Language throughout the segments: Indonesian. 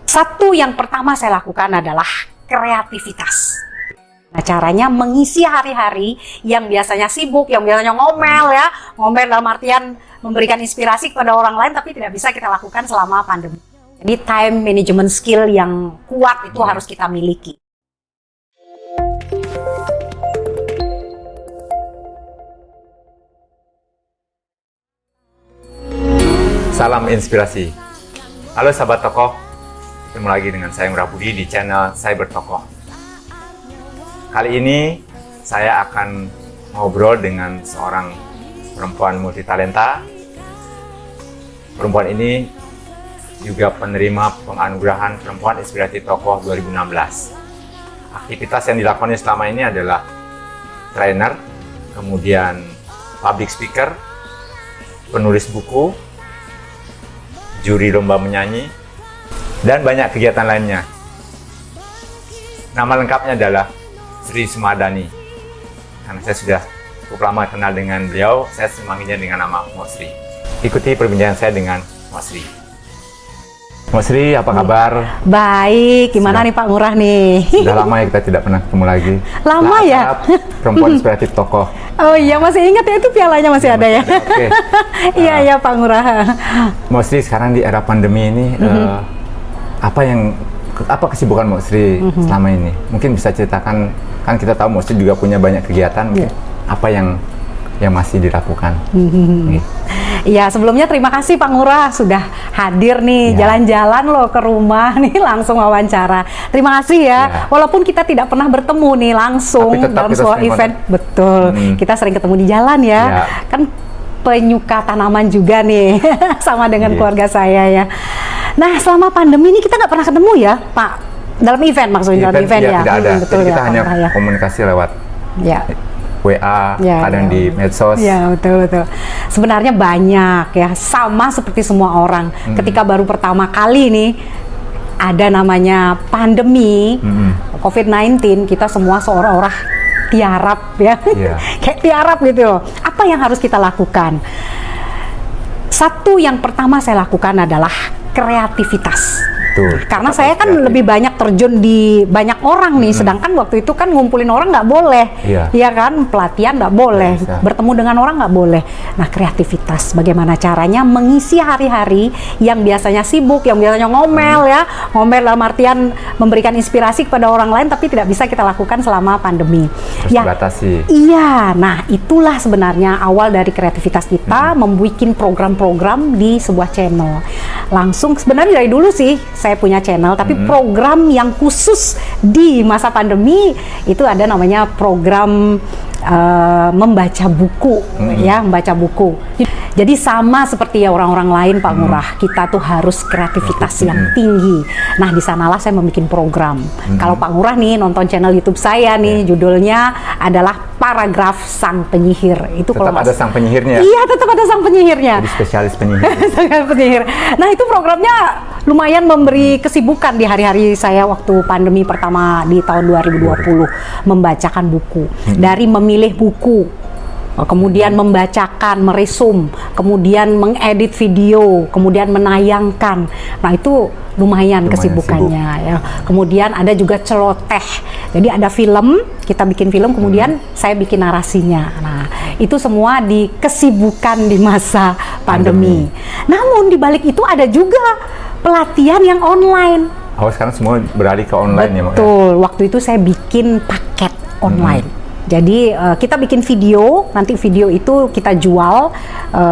Satu yang pertama saya lakukan adalah kreativitas. Nah, caranya mengisi hari-hari yang biasanya sibuk, yang biasanya ngomel ya. Ngomel dalam artian memberikan inspirasi kepada orang lain, tapi tidak bisa kita lakukan selama pandemi. Jadi time management skill yang kuat itu harus kita miliki. Salam inspirasi. Halo sahabat tokoh, ketemu lagi dengan saya Ngurah Budi di channel Cyber Tokoh. Kali ini saya akan ngobrol dengan seorang perempuan multitalenta. Perempuan ini juga penerima penganugerahan Perempuan Inspiratif Tokoh 2016. Aktivitas yang dilakukannya selama ini adalah trainer, kemudian public speaker, penulis buku, juri lomba menyanyi, dan banyak kegiatan lainnya. Nama lengkapnya adalah Sri Sumadani. Karena saya sudah cukup lama kenal dengan beliau, saya memanggilnya dengan nama Mbak Sri. Ikuti perbincangan saya dengan Mbak Sri. Mbak Sri, apa kabar? Baik, gimana nih Pak Ngurah nih? Sudah lama ya kita tidak pernah ketemu lagi. Lama ya? Perempuan Inspiratif Tokoh. Oh iya, masih ingat ya, itu pialanya masih ada ya? Oke. Iya, Pak Ngurah. Mbak Sri, sekarang di era pandemi ini, apa kesibukan Mbak Sri selama ini? Mungkin bisa ceritakan, kan kita tahu Mbak Sri juga punya banyak kegiatan, apa yang masih dilakukan? Iya, sebelumnya terima kasih Pak Ngurah sudah hadir nih, jalan-jalan loh ke rumah nih, langsung wawancara. Terima kasih ya, walaupun kita tidak pernah bertemu nih langsung dalam sebuah event. Betul, kita sering ketemu di jalan ya. Kan penyuka tanaman juga nih, sama dengan keluarga saya ya. Nah, selama pandemi ini kita nggak pernah ketemu ya, Pak? Dalam event maksudnya, dalam event ya? Tidak ada, betul jadi ya, kita hanya komunikasi lewat WA, kadang di medsos. Ya, betul. Sebenarnya banyak ya, sama seperti semua orang. Ketika baru pertama kali nih, ada namanya pandemi, COVID-19, kita semua seolah-olah tiarap ya. Kayak tiarap gitu loh. Apa yang harus kita lakukan? Satu yang pertama saya lakukan adalah kreativitas. Karena saya kan lebih banyak terjun di banyak orang nih, sedangkan waktu itu kan ngumpulin orang nggak boleh, ya kan, pelatihan nggak boleh, bertemu dengan orang nggak boleh. Nah, kreativitas, bagaimana caranya mengisi hari-hari yang biasanya sibuk, yang biasanya ngomel ya, ngomel dalam artian memberikan inspirasi kepada orang lain, tapi tidak bisa kita lakukan selama pandemi. Dibatasi. Iya, nah itulah sebenarnya awal dari kreativitas kita, membuat program-program di sebuah channel. Langsung sebenarnya dari dulu sih saya punya channel, tapi program yang khusus di masa pandemi itu ada namanya program membaca buku, ya, membaca buku. Jadi sama seperti ya orang-orang lain Pak Ngurah, kita tuh harus kreativitas yang tinggi. Nah, di sanalah saya membuat program. Kalau Pak Ngurah nih nonton channel YouTube saya nih, judulnya adalah Paragraf Sang Penyihir. Itu tetap ada sang penyihirnya? Iya, tetap ada sang penyihirnya. Jadi spesialis penyihir. Penyihir. Nah, itu programnya lumayan memberi kesibukan di hari-hari saya waktu pandemi pertama di tahun 2020, membacakan buku. Dari memilih buku, kemudian membacakan, meresum, kemudian mengedit video, kemudian menayangkan. Nah, itu lumayan kesibukannya ya. Kemudian ada juga celoteh. Jadi ada film, kita bikin film, kemudian saya bikin narasinya. Nah, itu semua di kesibukan di masa pandemi. Namun di balik itu ada juga pelatihan yang online. Oh, sekarang semua beralih ke online. Betul. Waktu itu saya bikin paket online. Jadi kita bikin video, nanti video itu kita jual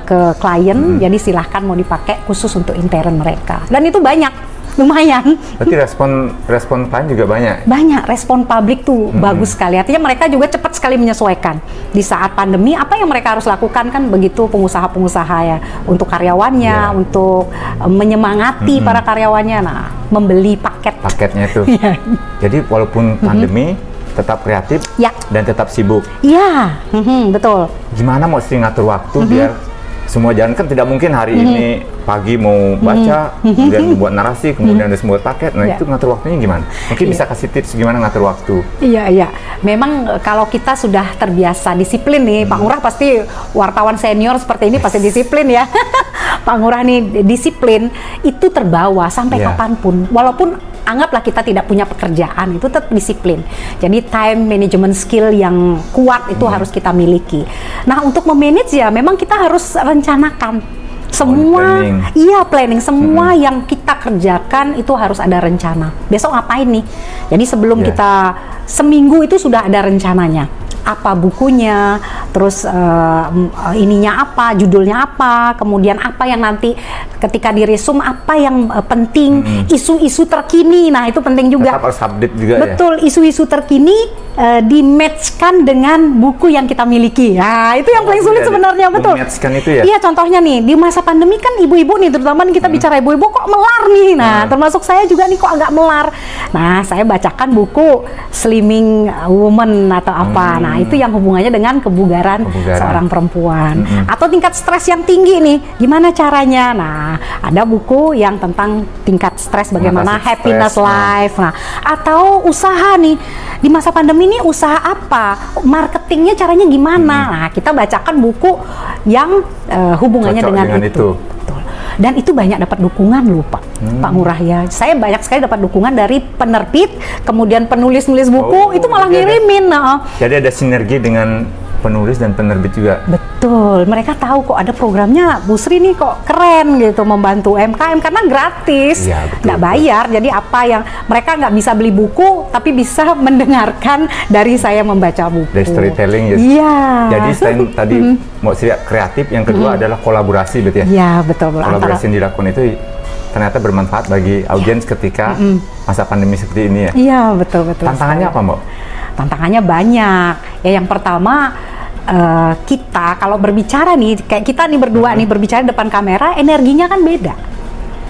ke klien, jadi silahkan mau dipakai khusus untuk intern mereka. Dan itu banyak, lumayan. Berarti respon klien juga banyak? Banyak, respon publik tuh bagus sekali. Artinya mereka juga cepat sekali menyesuaikan. Di saat pandemi, apa yang mereka harus lakukan kan begitu pengusaha-pengusaha ya. Untuk karyawannya, untuk menyemangati para karyawannya, nah membeli paketnya itu. Jadi walaupun pandemi, tetap kreatif dan tetap sibuk. Iya, betul. Gimana mau sering ngatur waktu biar semua jalan kan tidak mungkin hari ini pagi mau baca, kemudian buat narasi, kemudian harus buat paket. Nah itu ngatur waktunya gimana? Mungkin bisa kasih tips gimana ngatur waktu? Iya. Memang kalau kita sudah terbiasa disiplin nih, Pak Ngurah pasti wartawan senior seperti ini pasti disiplin ya. Pak Ngurah nih disiplin, itu terbawa sampai kapanpun. Walaupun anggaplah kita tidak punya pekerjaan, itu tetap disiplin. Jadi time management skill yang kuat itu harus kita miliki. Nah untuk memanage ya memang kita harus rencanakan semua, planning semua yang kita kerjakan itu harus ada rencana. Besok ngapain nih? Jadi sebelum kita seminggu itu sudah ada rencananya. Apa bukunya, terus ininya apa, judulnya apa, kemudian apa yang nanti ketika diresum apa yang penting, isu-isu terkini. Nah itu penting juga. Tetap harus update juga. Betul, isu-isu terkini di-matchkan dengan buku yang kita miliki. Nah itu yang paling sulit sebenarnya, betul. Matchkan itu ya? Iya, contohnya nih di masa pandemi kan ibu-ibu nih, terutama kita bicara ibu-ibu kok melar nih. Nah termasuk saya juga nih kok agak melar. Nah saya bacakan buku Slimming Woman atau apa. Nah itu yang hubungannya dengan kebugaran seorang perempuan. Atau tingkat stres yang tinggi nih, gimana caranya? Nah, ada buku yang tentang tingkat stres, bagaimana happiness life. Nah, atau usaha nih, di masa pandemi ini usaha apa? Marketingnya caranya gimana? Nah, kita bacakan buku yang hubungannya dengan itu. Dan itu banyak dapat dukungan loh Pak Ngurah ya. Saya banyak sekali dapat dukungan dari penerbit, kemudian penulis-nulis buku itu malah ngirimin. Jadi ada sinergi dengan penulis dan penerbit juga. Betul, mereka tahu kok ada programnya Bu Sri nih kok keren gitu, membantu UMKM karena gratis, nggak bayar. Jadi apa yang mereka nggak bisa beli buku, tapi bisa mendengarkan dari saya membaca buku. Dari storytelling gitu. Iya. Jadi selain tadi mau kreatif, yang kedua adalah kolaborasi, betul ya? Iya betul. Kolaborasi yang dilakukan itu ternyata bermanfaat bagi audiens ketika masa pandemi seperti ini ya? Iya betul. Tantangannya apa Mbak? Tantangannya banyak. Ya yang pertama kita kalau berbicara nih kayak kita nih berdua nih berbicara depan kamera, energinya kan beda.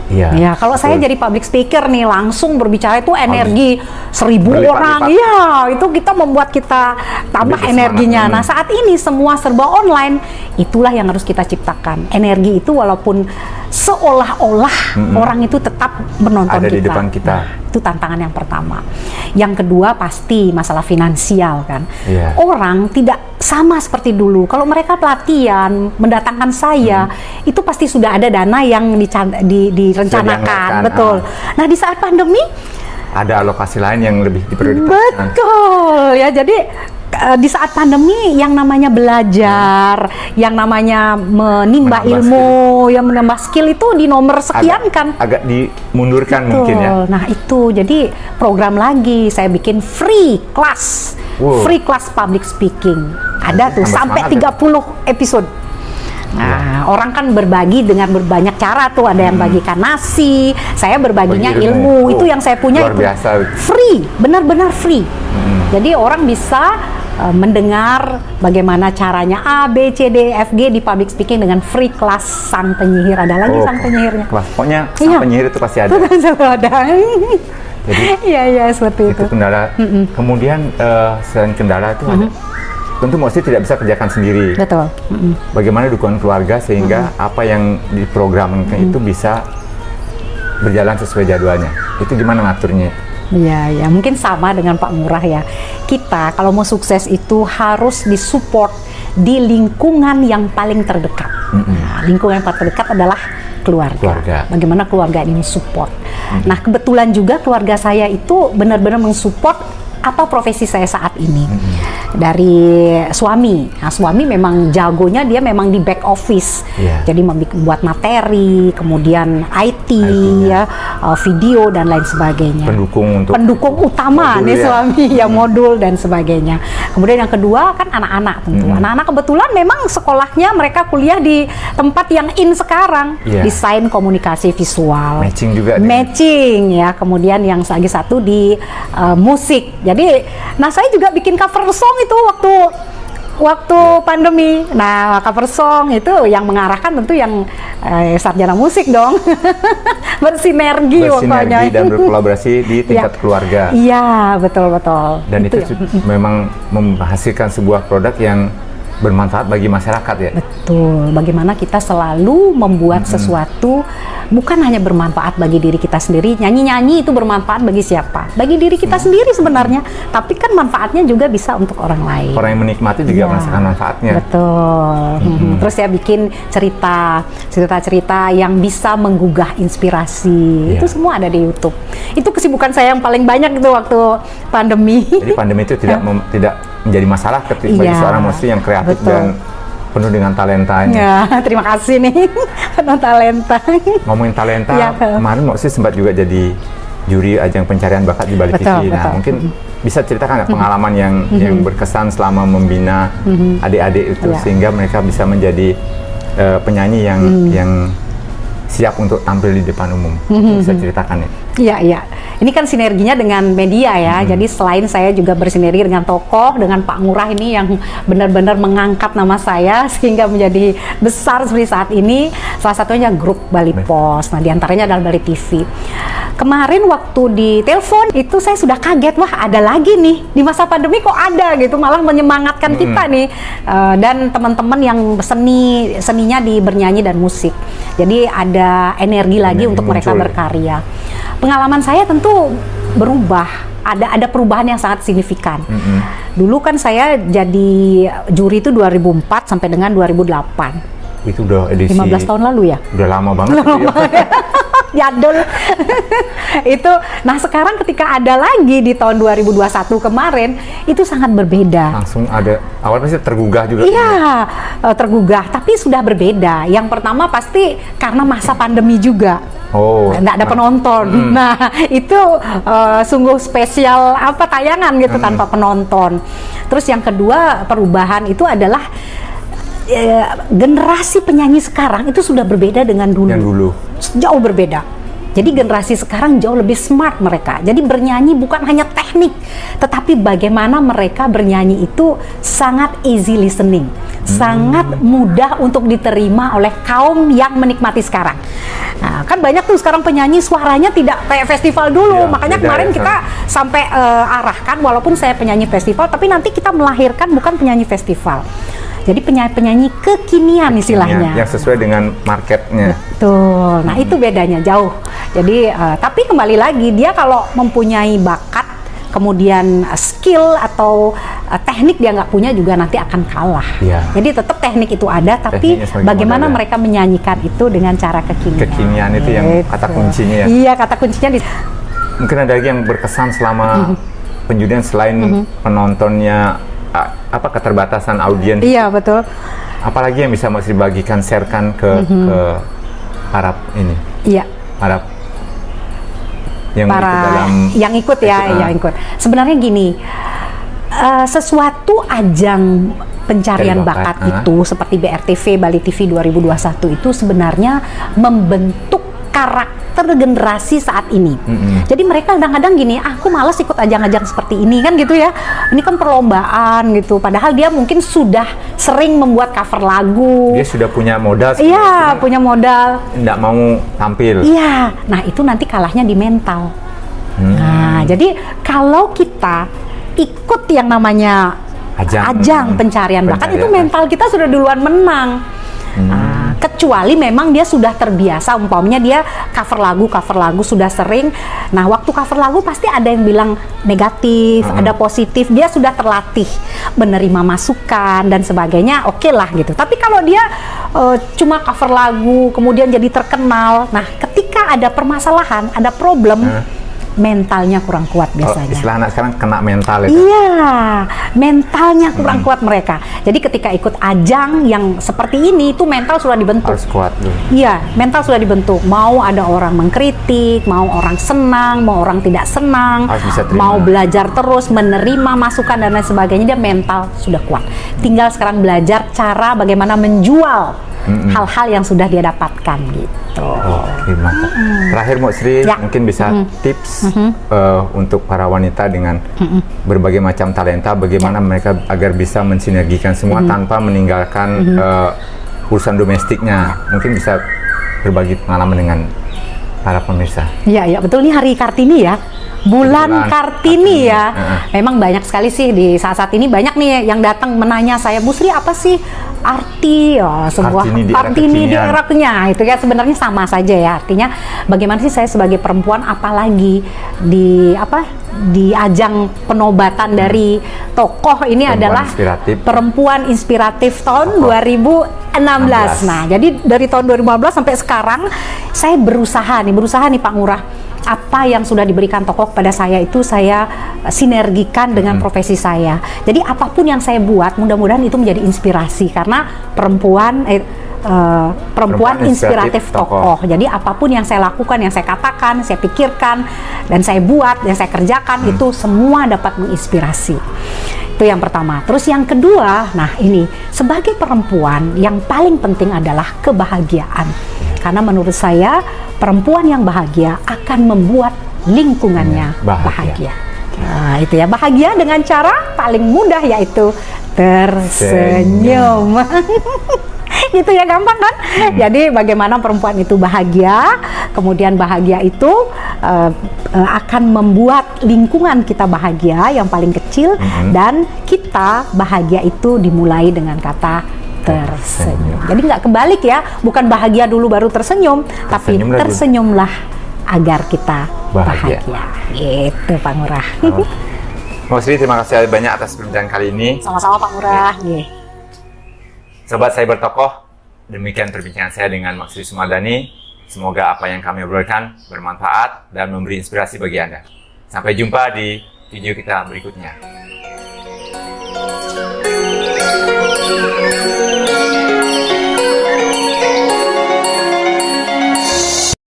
Iya. Ya kalau saya jadi public speaker nih langsung berbicara itu energi 1000 orang. Iya, itu kita membuat kita tambah energinya. Nah, saat ini semua serba online, itulah yang harus kita ciptakan. Energi itu walaupun seolah-olah orang itu tetap menonton ada kita. Di depan kita. Nah, itu tantangan yang pertama. Yang kedua pasti masalah finansial kan. Orang tidak sama seperti dulu. Kalau mereka pelatihan mendatangkan saya, itu pasti sudah ada dana yang direncanakan, betul. Nah di saat pandemi ada alokasi lain yang lebih diprioritaskan. Betul ya. Jadi di saat pandemi yang namanya belajar, yang namanya menimba ilmu, yang menambah skill itu di nomor sekian kan. Agak dimundurkan mungkin ya. Nah itu jadi program lagi saya bikin free class public speaking. Ada tuh sampai 30 episode. Nah, orang kan berbagi dengan berbanyak cara tuh. Ada yang bagikan nasi, saya berbaginya ilmu. Itu yang saya punya itu free, benar-benar free. Jadi orang bisa mendengar bagaimana caranya A, B, C, D, F, G di public speaking dengan free class sang penyihir. Ada lagi sang penyihirnya. Pokoknya sang penyihir itu pasti ada. Selalu ada. Jadi, iya seperti itu. Kendala. Kemudian selain kendala itu ada. Tentu mesti tidak bisa kerjakan sendiri. Betul. Bagaimana dukungan keluarga sehingga apa yang diprogramkan itu bisa berjalan sesuai jadwalnya. Itu gimana ngaturnya? Ya, mungkin sama dengan Pak Ngurah ya. Kita kalau mau sukses itu harus disupport di lingkungan yang paling terdekat. Nah, lingkungan yang paling terdekat adalah keluarga. Bagaimana keluarga ini support. Nah, kebetulan juga keluarga saya itu benar-benar mensupport apa profesi saya saat ini. Dari suami. Nah, suami memang jagonya dia memang di back office. Jadi membuat materi, kemudian IT ya, video dan lain sebagainya. Pendukung utama nih suami ya, modul dan sebagainya. Kemudian yang kedua kan anak-anak tentu. Anak-anak kebetulan memang sekolahnya mereka kuliah di tempat yang in sekarang, desain komunikasi visual. Matching juga. Matching ya. Kemudian yang lagi satu di musik. Jadi, nah saya juga bikin cover song itu waktu pandemi. Nah, cover song itu yang mengarahkan tentu yang sarjana musik dong. Bersinergi pokoknya. Dan berkolaborasi di tingkat keluarga. Iya, betul. Dan itu memang menghasilkan sebuah produk yang bermanfaat bagi masyarakat ya. Betul, bagaimana kita selalu membuat sesuatu bukan hanya bermanfaat bagi diri kita sendiri. Nyanyi-nyanyi itu bermanfaat bagi siapa? Bagi diri kita sendiri sebenarnya, tapi kan manfaatnya juga bisa untuk orang lain. Orang yang menikmati juga merasakan manfaatnya. Betul. Terus ya bikin cerita-cerita yang bisa menggugah inspirasi. Itu semua ada di YouTube. Itu kesibukan saya yang paling banyak itu waktu pandemi. Jadi pandemi itu tidak menjadi masalah ketika bagi seorang muslim yang kreatif dan penuh dengan talentanya. Ya, terima kasih nih penuh talenta. Ngomongin talenta, kemarin Moxie sempat juga jadi juri ajang pencarian bakat di Bali TV. Nah, mungkin bisa ceritakan nggak pengalaman yang berkesan selama membina adik-adik itu sehingga mereka bisa menjadi penyanyi yang siap untuk tampil di depan umum. Bisa ceritakan ya? Iya. Ini kan sinerginya dengan media ya. Jadi selain saya juga bersinergi dengan tokoh, dengan Pak Ngurah ini yang benar-benar mengangkat nama saya sehingga menjadi besar seperti saat ini. Salah satunya grup Bali Pos. Nah, diantaranya adalah Bali TV. Kemarin waktu di telepon itu saya sudah kaget, wah ada lagi nih di masa pandemi kok ada gitu, malah menyemangatkan kita nih. Dan teman-teman yang seninya di bernyanyi dan musik. Jadi ada energi lagi untuk mereka berkarya. Pengalaman saya tentu berubah, ada perubahan yang sangat signifikan. Dulu kan saya jadi juri itu 2004 sampai dengan 2008. Itu udah edisi 15 tahun lalu ya? Udah lama banget itu ya. Jadul. Itu, nah sekarang ketika ada lagi di tahun 2021 kemarin, itu sangat berbeda. Langsung ada, awal pasti tergugah juga. Iya, tergugah, tapi sudah berbeda. Yang pertama pasti karena masa pandemi juga. Nggak ada penonton. Nah, itu sungguh spesial tayangan gitu tanpa penonton. Terus yang kedua perubahan itu adalah generasi penyanyi sekarang itu sudah berbeda dengan dulu. Yang dulu. Jauh berbeda. Jadi generasi sekarang jauh lebih smart mereka. Jadi bernyanyi bukan hanya teknik, tetapi bagaimana mereka bernyanyi itu sangat easy listening. Sangat mudah untuk diterima oleh kaum yang menikmati sekarang. Nah, kan banyak tuh sekarang penyanyi suaranya tidak kayak festival dulu. Makanya kemarin kita sampai arahkan, walaupun saya penyanyi festival, tapi nanti kita melahirkan bukan penyanyi festival. Jadi penyanyi kekinian istilahnya. Yang sesuai dengan marketnya. Betul. Nah itu bedanya jauh. Jadi tapi kembali lagi dia kalau mempunyai bakat, kemudian skill atau teknik dia nggak punya juga nanti akan kalah. Jadi tetap teknik itu ada, tapi bagaimana mereka menyanyikan itu dengan cara kekinian. Kekinian itu yang kata kuncinya ya. Iya, kata kuncinya mungkin ada lagi yang berkesan selama penjurian selain penontonnya, keterbatasan audiens. Iya, betul. Apalagi yang bisa masih dibagikan, sharekan ke para ini. Iya. Para yang ikut yang ikut. Sebenarnya gini, sesuatu ajang pencarian bakat itu seperti BRTV, Bali TV 2021 itu sebenarnya membentuk karakter generasi saat ini. Jadi mereka kadang-kadang gini, aku malas ikut ajang-ajang seperti ini kan gitu ya. Ini kan perlombaan gitu. Padahal dia mungkin sudah sering membuat cover lagu. Dia sudah punya modal. Iya, punya modal. Nggak mau tampil. Iya. Nah itu nanti kalahnya di mental. Nah jadi kalau kita ikut yang namanya ajang pencarian bakat itu mental kita sudah duluan menang. Kecuali memang dia sudah terbiasa, umpamanya dia cover lagu sudah sering. Nah waktu cover lagu pasti ada yang bilang negatif, ada positif, dia sudah terlatih menerima masukan dan sebagainya, oke lah gitu. Tapi kalau dia cuma cover lagu kemudian jadi terkenal, nah ketika ada permasalahan, ada problem, mentalnya kurang kuat biasanya. Istilah anak sekarang kena mental itu. Iya, mentalnya kurang kuat mereka. Jadi ketika ikut ajang yang seperti ini, itu mental sudah dibentuk. Harus kuat dulu. Iya, mental sudah dibentuk. Mau ada orang mengkritik, mau orang senang, mau orang tidak senang, mau belajar terus, menerima masukan dan lain sebagainya, dia mental sudah kuat. Tinggal sekarang belajar cara bagaimana menjual hal-hal yang sudah dia dapatkan gitu. Oke, mantap. Terakhir Mbak Sri, mungkin bisa tips untuk para wanita dengan berbagai macam talenta, bagaimana mereka agar bisa mensinergikan semua tanpa meninggalkan urusan domestiknya. Mungkin bisa berbagi pengalaman dengan para pemirsa. Iya, betul, nih hari Kartini ya. Bulan Kartini ya. Memang banyak sekali sih di saat-saat ini, banyak nih yang datang menanya saya, Bu Sri, apa sih arti sebuah Kartini di era kekinian? Itu ya sebenarnya sama saja ya. Artinya bagaimana sih saya sebagai perempuan, apalagi di ajang penobatan dari tokoh ini adalah perempuan inspiratif tahun 2016. Nah, jadi dari tahun 2015 sampai sekarang saya berusaha nih Pak Ngurah, apa yang sudah diberikan tokoh kepada saya itu saya sinergikan dengan profesi saya. Jadi apapun yang saya buat, mudah-mudahan itu menjadi inspirasi, karena perempuan inspiratif tokoh. Jadi apapun yang saya lakukan, yang saya katakan, saya pikirkan, dan saya buat, yang saya kerjakan, itu semua dapat menginspirasi. Itu yang pertama. Terus yang kedua, nah ini, sebagai perempuan yang paling penting adalah kebahagiaan. Karena menurut saya, perempuan yang bahagia akan membuat lingkungannya bahagia. Nah, itu ya, bahagia dengan cara paling mudah, yaitu tersenyum. Itu ya, gampang kan? Jadi bagaimana perempuan itu bahagia, kemudian bahagia itu akan membuat lingkungan kita bahagia yang paling kecil, dan kita bahagia itu dimulai dengan kata tersenyum. Jadi nggak kebalik ya, bukan bahagia dulu baru tersenyum, tapi tersenyumlah agar kita bahagia. Gitu Pak Ngurah. Mbak Sri, terima kasih banyak atas perbincangan kali ini. Sama-sama Pak Ngurah. Sobat Cyber Tokoh, demikian perbincangan saya dengan Mbak Sri Sumardani. Semoga apa yang kami obrolkan bermanfaat dan memberi inspirasi bagi Anda. Sampai jumpa di video kita berikutnya.